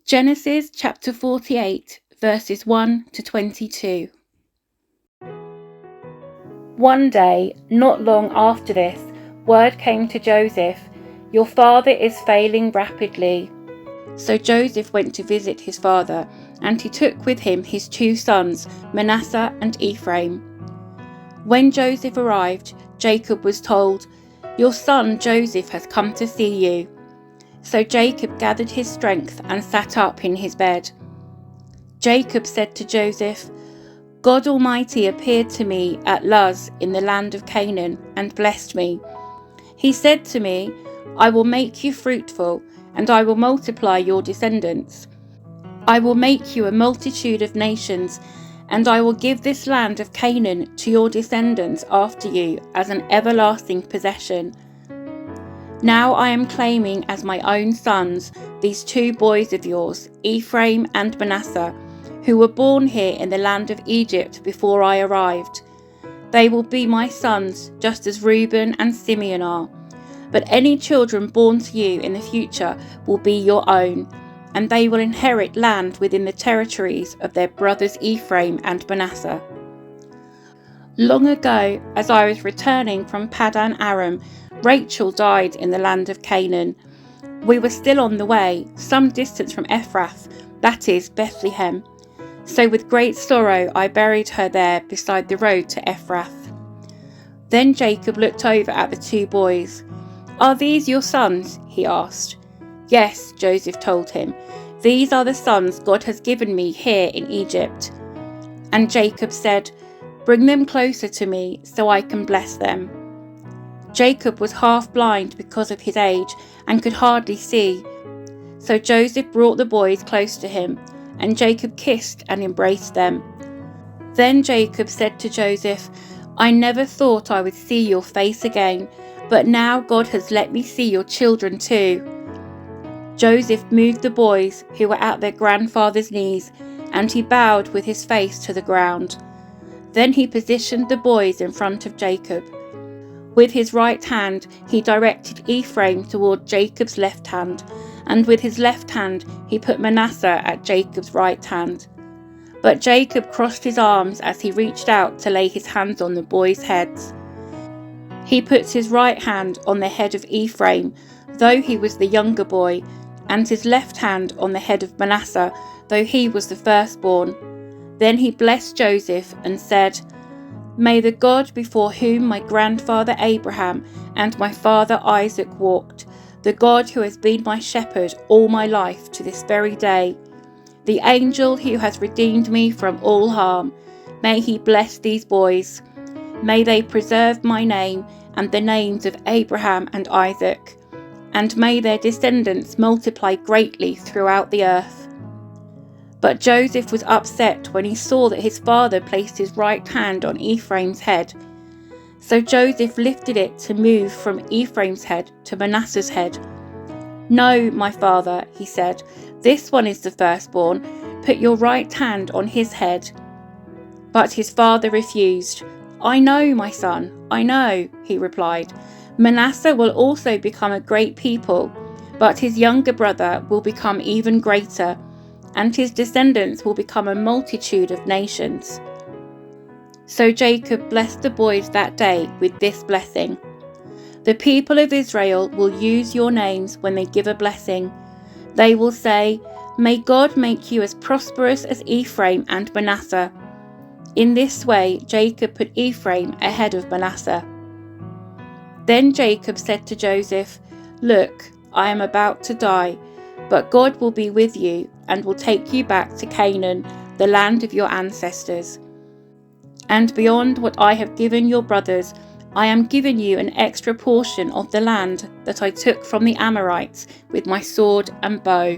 Genesis chapter 48, verses 1 to 22. One day, not long after this, word came to Joseph, "Your father is failing rapidly." So Joseph went to visit his father, and he took with him his 2 sons, Manasseh and Ephraim. When Joseph arrived, Jacob was told, "Your son Joseph has come to see you." So Jacob gathered his strength and sat up in his bed. Jacob said to Joseph, "God Almighty appeared to me at Luz in the land of Canaan and blessed me. He said to me, 'I will make you fruitful, and I will multiply your descendants. I will make you a multitude of nations, and I will give this land of Canaan to your descendants after you as an everlasting possession.' Now I am claiming as my own sons these 2 boys of yours, Ephraim and Manasseh, who were born here in the land of Egypt before I arrived. They will be my sons, just as Reuben and Simeon are. But any children born to you in the future will be your own, and they will inherit land within the territories of their brothers Ephraim and Manasseh." Long ago, as I was returning from Paddan Aram, Rachel died in the land of Canaan. We were still on the way, some distance from Ephraim, that is, Bethlehem. So with great sorrow I buried her there beside the road to Ephraim. Then Jacob looked over at the 2 boys. "Are these your sons?" he asked. "Yes," Joseph told him. "These are the sons God has given me here in Egypt." And Jacob said, "Bring them closer to me so I can bless them." Jacob was half blind because of his age and could hardly see. So Joseph brought the boys close to him, and Jacob kissed and embraced them. Then Jacob said to Joseph, "I never thought I would see your face again, but now God has let me see your children too." Joseph moved the boys, who were at their grandfather's knees, and he bowed with his face to the ground. Then he positioned the boys in front of Jacob. With his right hand he directed Ephraim toward Jacob's left hand, and with his left hand he put Manasseh at Jacob's right hand. But Jacob crossed his arms as he reached out to lay his hands on the boys' heads. He put his right hand on the head of Ephraim, though he was the younger boy, and his left hand on the head of Manasseh, though he was the firstborn. Then he blessed Joseph and said, "May the God before whom my grandfather Abraham and my father Isaac walked, the God who has been my shepherd all my life to this very day, the angel who has redeemed me from all harm, may he bless these boys. May they preserve my name and the names of Abraham and Isaac, and may their descendants multiply greatly throughout the earth." But Joseph was upset when he saw that his father placed his right hand on Ephraim's head. So Joseph lifted it to move from Ephraim's head to Manasseh's head. "No, my father," he said, "this one is the firstborn. Put your right hand on his head." But his father refused. "I know, my son, I know," he replied. "Manasseh will also become a great people, but his younger brother will become even greater, and his descendants will become a multitude of nations." So Jacob blessed the boys that day with this blessing: "The people of Israel will use your names when they give a blessing. They will say, 'May God make you as prosperous as Ephraim and Manasseh.'" In this way Jacob put Ephraim ahead of Manasseh. Then Jacob said to Joseph, "Look, I am about to die, but God will be with you and will take you back to Canaan, the land of your ancestors. And beyond what I have given your brothers, I am giving you an extra portion of the land that I took from the Amorites with my sword and bow."